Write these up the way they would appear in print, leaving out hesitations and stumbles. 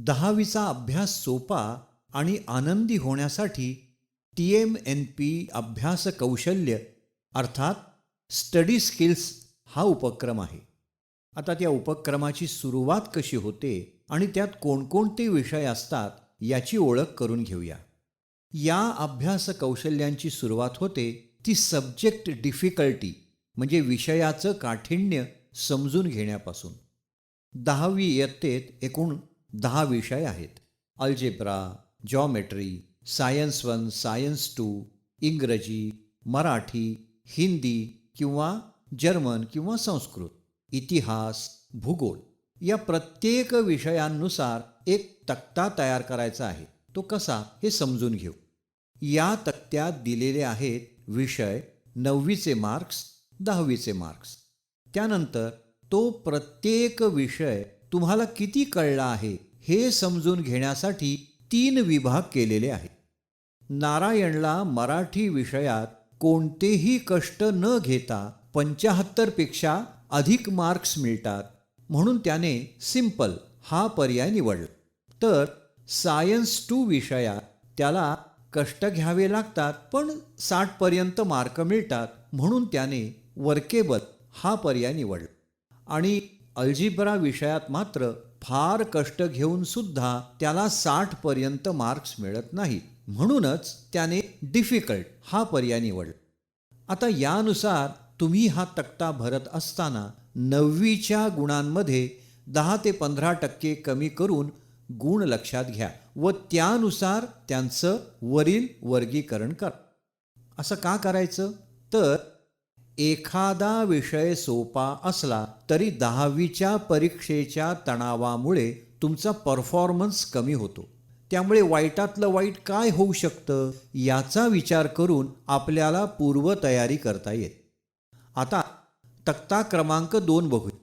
10वीचा अभ्यास सोपा आणि आनंदी होण्यासाठी TMNP अभ्यास कौशल्य अर्थात स्टडी स्किल्स हा उपक्रम आहे. आता त्या उपक्रमाची सुरुवात कशी होते आणि त्यात कोणकोणते विषय असतात याची ओळख करून घेऊया. या अभ्यास कौशल्यांची सुरुवात होते ती सब्जेक्ट डिफिकल्टी म्हणजे विषयाचं काठिण्य समजून घेण्यापासून. 10वी इयत्तेत एकूण 10 विषय आहेत. अल्जेब्रा, जॉमेट्री, सायन्स 1, सायन्स 2, इंग्रजी, मराठी, हिंदी किंवा जर्मन किंवा संस्कृत, इतिहास, भूगोल या प्रत्येक विषयांनुसार एक तक्ता तयार करायचा आहे. तो कसा हे समजून घेऊ. या तक्त्यात दिलेले आहेत विषय, 9वीचे मार्क्स, 10वीचे मार्क्स. त्यानंतर तो प्रत्येक विषय तुम्हाला किती कळला आहे हे समजून घेण्यासाठी 3 विभाग केलेले आहेत. नारायणला मराठी विषयात कोणतेही कष्ट न घेता 75 पेक्षा अधिक मार्क्स मिळतात म्हणून त्याने सिंपल हा पर्याय निवडला. तर सायन्स 2 विषयात त्याला कष्ट घ्यावे लागतात पण 60 पर्यंत मार्क मिळतात म्हणून त्याने वर्केबल हा पर्याय निवडला. आणि अल्जिब्रा विषयात मात्र फार कष्ट घेऊन सुद्धा त्याला 60 पर्यंत मार्क्स मिळत नाहीत म्हणूनच त्याने डिफिकल्ट हा पर्याय निवडला. आता यानुसार तुम्ही हा तक्ता भरत असताना 9वीच्या गुणांमध्ये 10 ते 15% कमी करून गुण लक्षात घ्या व त्यानुसार त्यांचं वरील वर्गीकरण करा. असं का करायचं? तर एखादा विषय सोपा असला तरी 10वीच्या परीक्षेच्या तणावामुळे तुमचा परफॉर्मन्स कमी होतो. त्यामुळे वाईटातलं वाईट काय होऊ शकतं याचा विचार करून आपल्याला पूर्वतयारी करता येते. आता तक्ता क्रमांक 2 बघूया.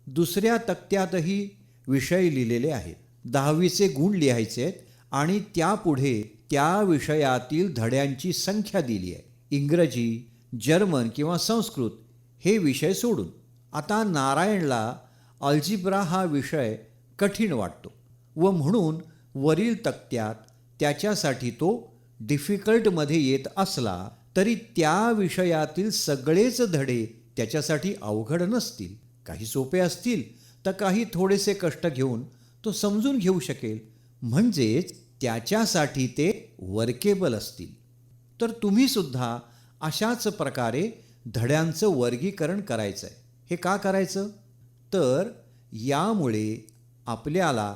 दुसऱ्या तक्त्यातही विषय लिहिलेले आहेत. 10वीचे गुण लिहायचे आहेत आणि त्यापुढे त्या विषयातील धड्यांची संख्या दिली आहे. इंग्रजी, जर्मन किंवा संस्कृत हे विषय सोडून. आता नारायणला अल्जिब्रा हा विषय कठीण वाटतो व म्हणून वरील तक्त्यात त्याच्यासाठी तो डिफिकल्टमध्ये येत असला तरी त्या विषयातील सगळेच धडे त्याच्यासाठी अवघड नसतील. काही सोपे असतील तर काही थोडेसे कष्ट घेऊन तो समजून घेऊ शकेल म्हणजेच त्याच्यासाठी ते वर्केबल असतील. तर तुम्ही सुद्धा अशाच प्रकारे धड्यांचं वर्गीकरण करायचं आहे. हे का करायचं? तर यामुळे आपल्याला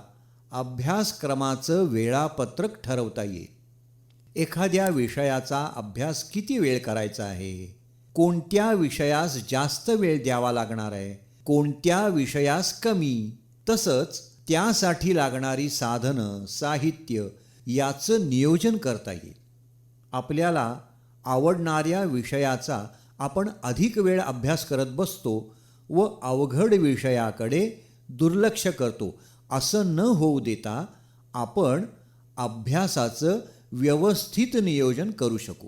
अभ्यासक्रमाचं वेळापत्रक ठरवता येईल. एखाद्या विषयाचा अभ्यास किती वेळ करायचा आहे, कोणत्या विषयास जास्त वेळ द्यावा लागणार आहे, कोणत्या विषयास कमी, तसंच त्यासाठी लागणारी साधनं, साहित्य याचं नियोजन करता येईल. आपल्याला आवडणाऱ्या विषयाचा आपण अधिक वेळ अभ्यास करत बसतो व अवघड विषयाकडे दुर्लक्ष करतो. असं न होऊ देता आपण अभ्यासाचं व्यवस्थित नियोजन करू शकू.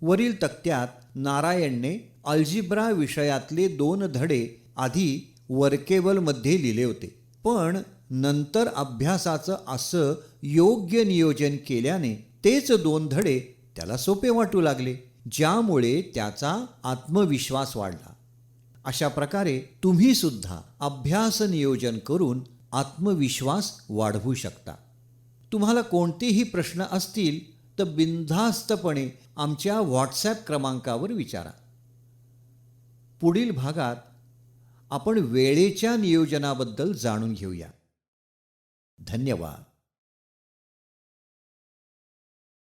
वरील तक्त्यात नारायणने अल्जिब्रा विषयातले 2 धडे आधी वर्केबलमध्ये लिहिले होते पण नंतर अभ्यासाचं असं योग्य नियोजन केल्याने तेच 2 धडे त्याला सोपे वाटू लागले ज्यामुळे त्याचा आत्मविश्वास वाढला. अशा प्रकारे तुम्ही सुद्धा अभ्यास नियोजन करून आत्मविश्वास वाढवू शकता. तुम्हाला कोणतेही प्रश्न असतील तर बिनधास्तपणे आमच्या व्हॉट्सॲप क्रमांकावर विचारा. पुढील भागात आपण वेळेच्या नियोजनाबद्दल जाणून घेऊया. धन्यवाद.